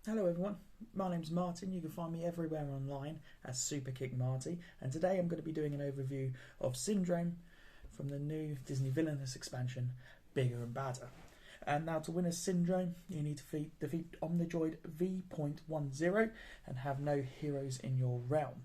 Hello everyone, my name's Martin. You can find me everywhere online as Superkick Marty, and today I'm going to be doing an overview of Syndrome from the new Disney Villainous expansion, Bigger and Badder. And now to win a Syndrome, you need to defeat Omnidroid V.10 and have no heroes in your realm.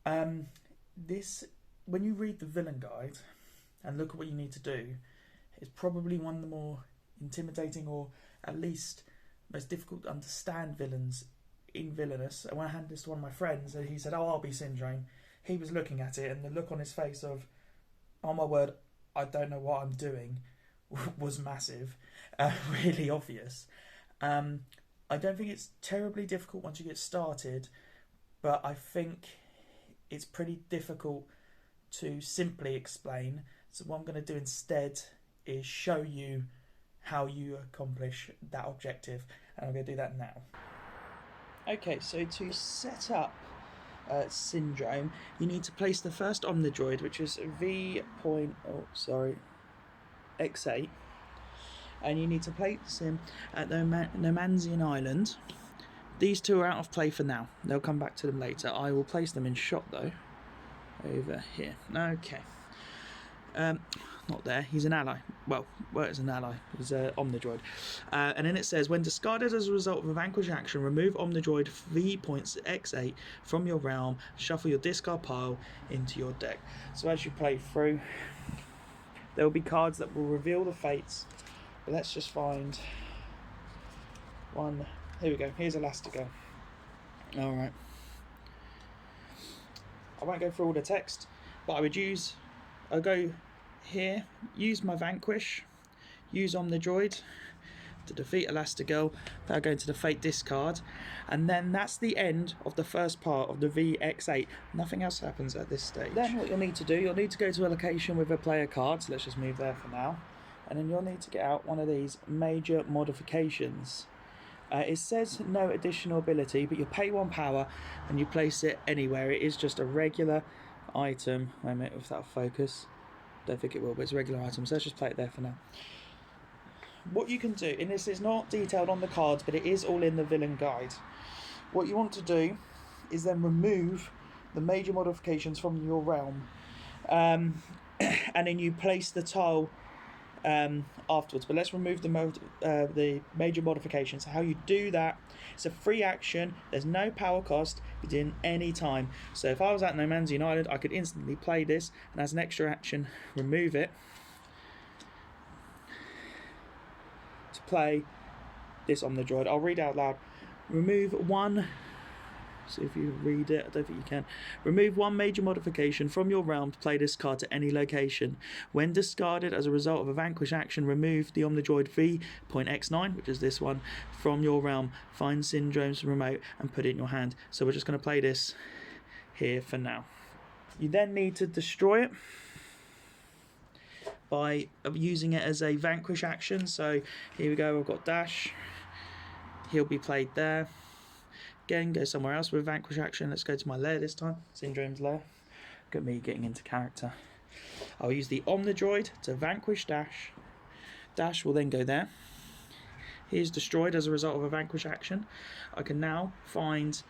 When you read the villain guide and look at what you need to do, it's probably one of the more intimidating, or at least most difficult to understand villains in Villainous. And when I handed this to one of my friends and he said, "Oh, I'll be Syndrome," he was looking at it and the look on his face of, "Oh my word, I don't know what I'm doing," was massive, really obvious. I don't think it's terribly difficult once you get started, but I think it's pretty difficult to simply explain. So what I'm going to do instead is show you how you accomplish that objective, and I'm going to do that now. Okay, so to set up Syndrome, you need to place the first Omnidroid, which is X8, and you need to place him at Nomanzian Island. These two are out of play for now. They'll come back to them later. I will place them in shot though, over here. Okay. Not there, he's an ally. Well, it's an ally. He's an Omnidroid. And then it says, when discarded as a result of a vanquish action, remove Omnidroid V.X8 from your realm, shuffle your discard pile into your deck. So as you play through, there will be cards that will reveal the fates. But let's just find one. Here we go, here's Elastigirl. Alright. I won't go through all the text, but I'll go here, use my Vanquish, use Omnidroid to defeat Elastigirl. That'll go into the Fate discard, and then that's the end of the first part of the VX8. Nothing else happens at this stage. Then what you'll need to do, you'll need to go to a location with a player card, so let's just move there for now, and then you'll need to get out one of these major modifications. It says no additional ability, but you pay 1 power and you place it anywhere. It is just a regular item. Wait a minute, if that'll focus. Don't think it will, but it's a regular item, so let's just play it there for now. What you can do, and this is not detailed on the cards, but it is all in the villain guide. What you want to do is then remove the major modifications from your realm, and then you place the tile afterwards. But let's remove the major modifications. So how you do that, it's a free action, there's no power cost, you do it any time. So if I was at Nomanzian Island, I could instantly play this, and as an extra action, remove it to play this Omnidroid. I'll read out loud. Remove one. See if you read it. I don't think you can. Remove one major modification from your realm to play this card to any location. When discarded as a result of a vanquish action, remove the Omnidroid V.X9, which is this one, from your realm. Find Syndrome's remote and put it in your hand. So we're just going to play this here for now. You then need to destroy it by using it as a vanquish action. So here we go. I've got Dash. He'll be played there. Again, go somewhere else with vanquish action. Let's go to my lair this time, Syndrome's lair. Look at me getting into character. I'll use the Omnidroid to vanquish Dash. Dash will then go there. He is destroyed as a result of a vanquish action. I can now find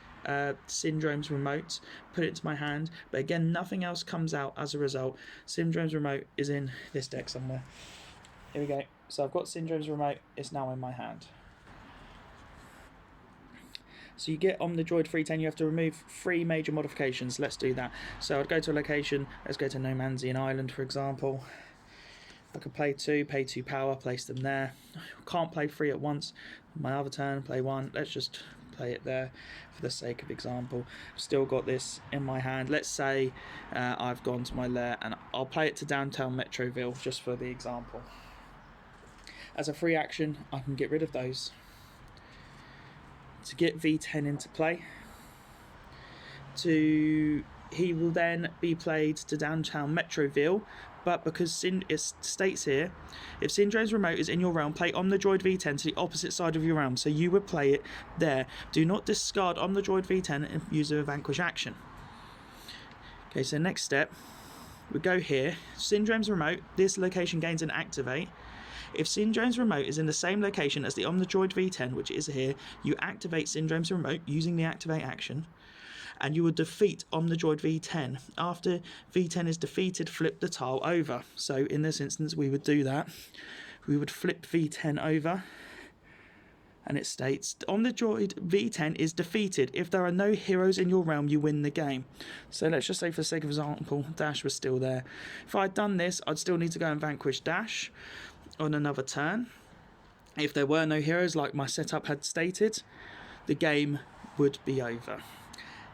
Syndrome's remote, put it into my hand, but again, nothing else comes out as a result. Syndrome's remote is in this deck somewhere. Here we go. So I've got Syndrome's remote, it's now in my hand. So you get Omnidroid 310, you have to remove 3 major modifications. Let's do that. So I'd go to a location, let's go to Nomanzian Island for example. I could play 2, pay 2 power, place them there. Can't play 3 at once. My other turn, play 1. Let's just play it there for the sake of example. Still got this in my hand. Let's say I've gone to my lair and I'll play it to downtown Metroville just for the example. As a free action, I can get rid of those. To get V10 into play, he will then be played to downtown Metroville, but because it states here, if Syndrome's remote is in your realm, play Omnidroid V10 to the opposite side of your realm, so you would play it there. Do not discard Omnidroid V10 and use a vanquish action. Okay, so next step, we go here, Syndrome's remote, this location gains an activate. If Syndrome's remote is in the same location as the Omnidroid V10, which is here, you activate Syndrome's remote using the activate action, and you will defeat Omnidroid V10. After V10 is defeated, flip the tile over. So in this instance, we would do that. We would flip V10 over, and it states, Omnidroid V10 is defeated. If there are no heroes in your realm, you win the game. So let's just say, for the sake of example, Dash was still there. If I'd done this, I'd still need to go and vanquish Dash on another turn. If there were no heroes, like my setup had stated, the game would be over.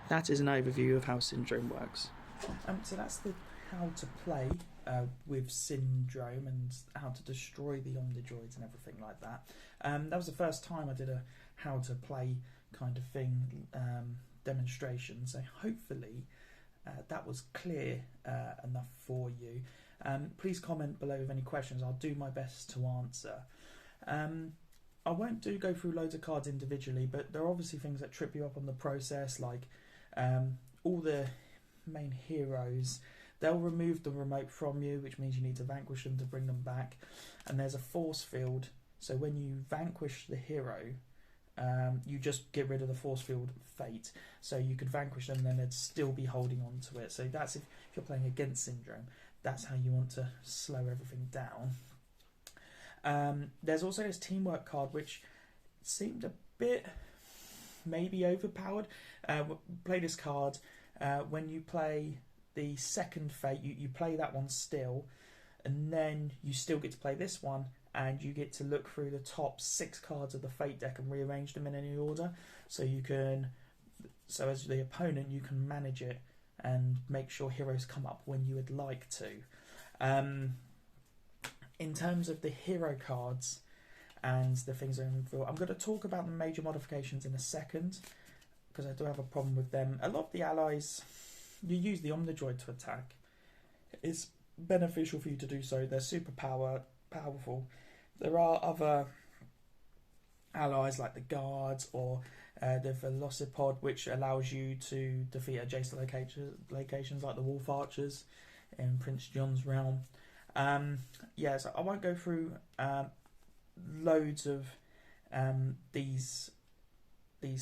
That is an overview of how Syndrome works. So that's the how to play with Syndrome and how to destroy the Omnidroids and everything like that. That was the first time I did a how to play kind of thing demonstration, so hopefully that was clear enough for you. Please comment below with any questions. I'll do my best to answer. I won't go through loads of cards individually, but there are obviously things that trip you up on the process, like all the main heroes. They'll remove the remote from you, which means you need to vanquish them to bring them back. And there's a force field, so when you vanquish the hero, you just get rid of the force field fate. So you could vanquish them and then they'd still be holding on to it. So that's if you're playing against Syndrome. That's how you want to slow everything down. There's also this teamwork card, which seemed a bit maybe overpowered. Play this card. When you play the second fate, you play that one still, and then you still get to play this one, and you get to look through the top 6 cards of the fate deck and rearrange them in any order. So you can, so as the opponent, you can manage it and make sure heroes come up when you would like to. In terms of the hero cards and the things that are in the field, I'm going to talk about the major modifications in a second, because I do have a problem with them. A lot of the allies, you use the Omnidroid to attack. It's beneficial for you to do so. They're super powerful. There are other allies like the guards or the Velocipod, which allows you to defeat adjacent locations like the Wolf Archers in Prince John's realm. So I won't go through loads of these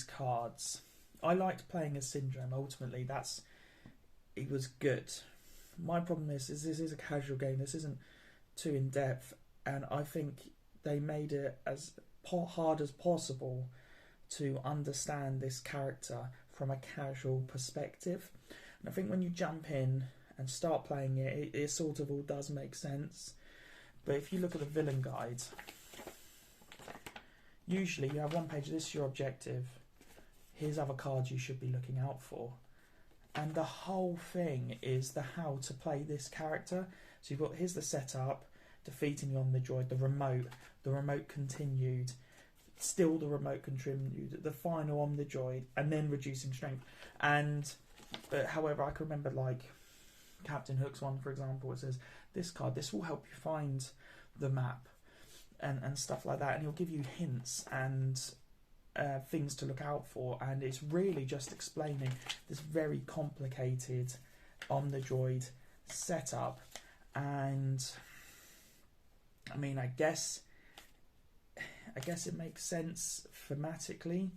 cards. I liked playing as Syndrome. Ultimately, it was good. My problem is this is a casual game. This isn't too in depth, and I think they made it as hard as possible to understand this character from a casual perspective. And I think when you jump in and start playing it, it sort of all does make sense. But if you look at the villain guide, usually you have one page, this is your objective, here's other cards you should be looking out for. And the whole thing is the how to play this character. So you've got, here's the setup, defeating the Omnidroid, the remote continued, still the remote continued, the final Omnidroid, and then reducing strength. But however, I can remember like Captain Hook's one, for example, it says this card, this will help you find the map and stuff like that, and he'll give you hints and things to look out for, and it's really just explaining this very complicated Omnidroid setup. And I mean, I guess it makes sense thematically.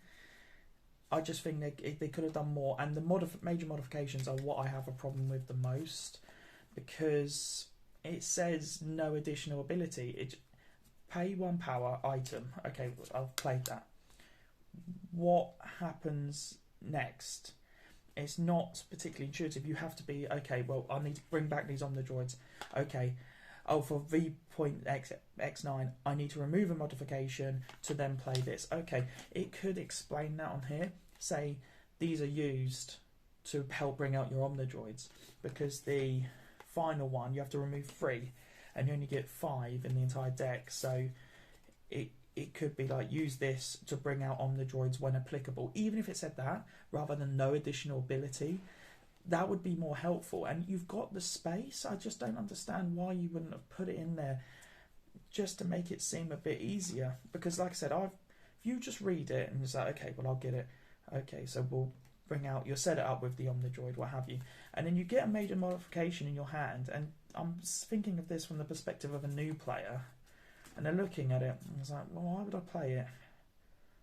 I just think they could have done more, and the major modifications are what I have a problem with the most, because it says no additional ability. Pay 1 power item. Okay, I've played that. What happens next? It's not particularly intuitive. You have to be, okay, well, I need to bring back these Omnidroids. Okay, oh, for V.X9, I need to remove a modification to then play this. Okay, it could explain that on here. Say these are used to help bring out your Omnidroids, because the final one, you have to remove 3, and you only get 5 in the entire deck. So it could be like, use this to bring out Omnidroids when applicable. Even if it said that, rather than no additional ability, that would be more helpful. And you've got the space. I just don't understand why you wouldn't have put it in there just to make it seem a bit easier. Because like I said, if you just read it and it's like, okay, well, I'll get it. Okay, so we'll bring out, you'll set it up with the Omnidroid, what have you. And then you get a major modification in your hand. And I'm thinking of this from the perspective of a new player. And they're looking at it, and I was like, well, why would I play it?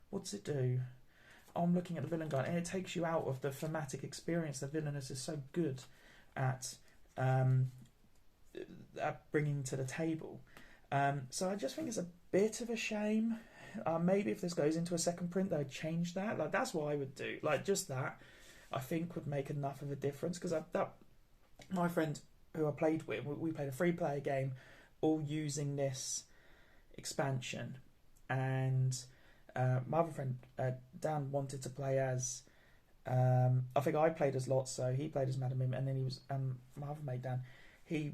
What's it do? I'm looking at the villain guide, and it takes you out of the thematic experience that Villainous is so good at bringing to the table. So I just think it's a bit of a shame. Maybe if this goes into a second print, they'd change that. Like, that's what I would do. Like, just that, I think, would make enough of a difference. Because my friend who I played with, we played a 3-player game, all using this expansion, and my other friend Dan wanted to play as I think I played as Lotso, he played as Madam Mim, and then he was my other mate Dan, he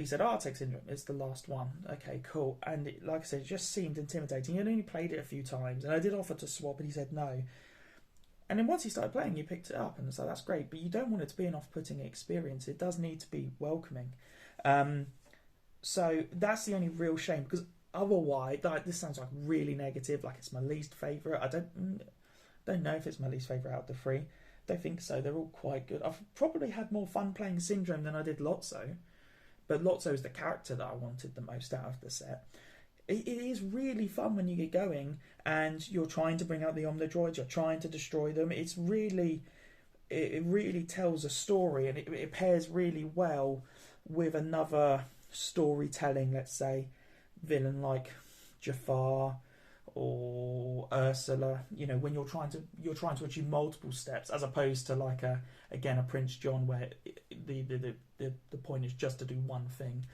said, I'll take Syndrome, it's the last one. Okay, cool. And like I said, it just seemed intimidating. He had only played it a few times, and I did offer to swap, but he said no. And then once he started playing, he picked it up, and so that's great. But you don't want it to be an off-putting experience. It does need to be welcoming. So that's the only real shame, because otherwise, like, this sounds like really negative, like it's my least favourite. I don't know if it's my least favourite out of the 3. Don't think so. They're all quite good. I've probably had more fun playing Syndrome than I did Lotso, but Lotso is the character that I wanted the most out of the set. It is really fun when you get going and you're trying to bring out the Omnidroids, you're trying to destroy them. It really tells a story, and it pairs really well with another storytelling, let's say, villain like Jafar or Ursula. You know, when you're trying to achieve multiple steps, as opposed to like a Prince John, where the point is just to do one thing.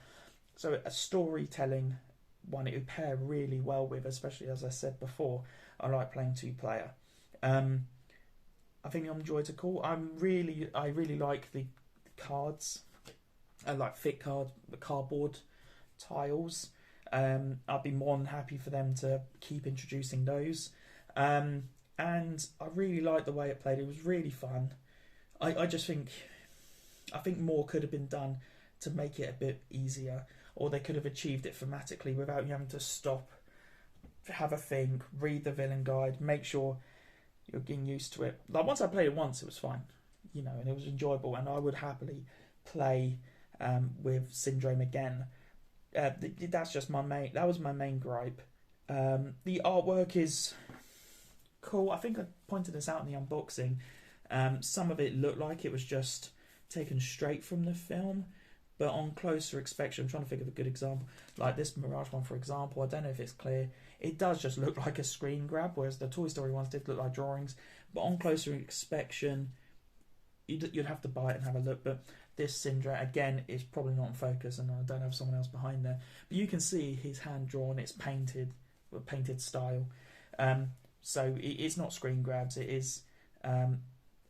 So a storytelling one, it would pair really well with, especially as I said before, I like playing 2-player. I think the Omnidroids are cool. I really like the cards. I like thick cardboard tiles. I'd be more than happy for them to keep introducing those. And I really liked the way it played. It was really fun. I think more could have been done to make it a bit easier, or they could have achieved it thematically without you having to stop, have a think, read the villain guide, make sure you're getting used to it. Like, once I played it once, it was fine, you know, and it was enjoyable, and I would happily play with Syndrome again. That's just that was my main gripe. The artwork is cool. I think I pointed this out in the unboxing. Some of it looked like it was just taken straight from the film, but on closer inspection, I'm trying to think of a good example. Like this Mirage one, for example, I don't know if it's clear. It does just look like a screen grab, whereas the Toy Story ones did look like drawings. But on closer inspection, you'd have to buy it and have a look. But this Syndra, again, is probably not in focus, and I don't have someone else behind there. But you can see his hand drawn, it's painted, with painted style. So it's not screen grabs, it is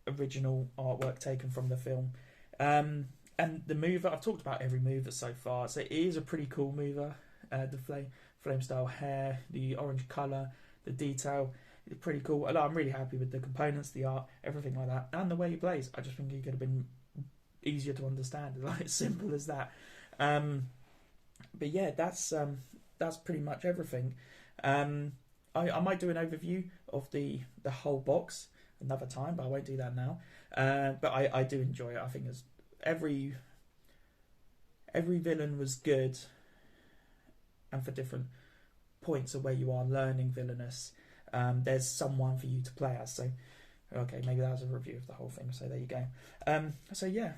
original artwork taken from the film. And the mover, I've talked about every mover so far, so it is a pretty cool mover. The flame style hair, the orange colour, the detail, it's pretty cool. I'm really happy with the components, the art, everything like that, and the way he plays. I just think he could have been easier to understand. Like, it's simple as that. But yeah, that's pretty much everything. I might do an overview of the whole box another time, but I won't do that now. But I do enjoy it. I think every villain was good, and for different points of where you are learning Villainous, there's someone for you to play as. So okay, maybe that was a review of the whole thing, so there you go. So yeah,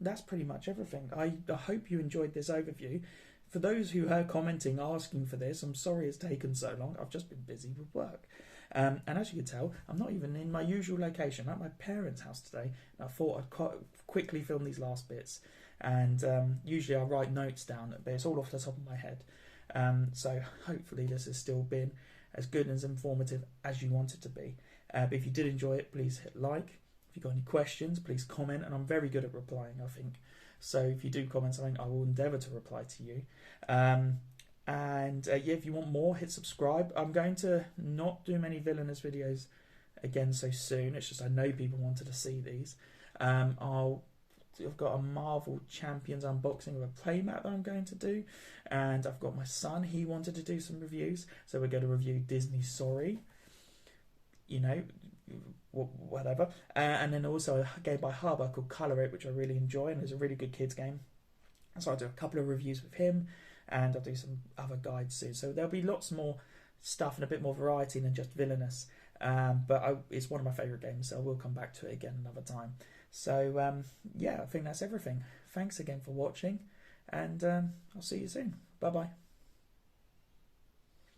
that's pretty much everything. I hope you enjoyed this overview. For those who are commenting asking for this, I'm sorry it's taken so long. I've just been busy with work. And as you can tell, I'm not even in my usual location. I'm at my parents' house today. And I thought I'd quickly film these last bits. And usually I write notes down, but it's all off the top of my head. So hopefully this has still been as good and as informative as you want it to be. But if you did enjoy it, please hit like. If you've got any questions, please comment. And I'm very good at replying, I think. So if you do comment something, I will endeavour to reply to you. Yeah, if you want more, hit subscribe. I'm going to not do many Villainous videos again so soon. It's just I know people wanted to see these. I've got a Marvel Champions unboxing of a playmat that I'm going to do, and I've got my son. He wanted to do some reviews, so we're going to review Disney Sorry. You know, whatever. And then also a game by Harbour called Colour It, which I really enjoy, and it's a really good kids game. So I'll do a couple of reviews with him. and I'll do some other guides soon. So there'll be lots more stuff and a bit more variety than just Villainous. But it's one of my favourite games, so I will come back to it again another time. So yeah, I think that's everything. Thanks again for watching, and I'll see you soon. Bye bye.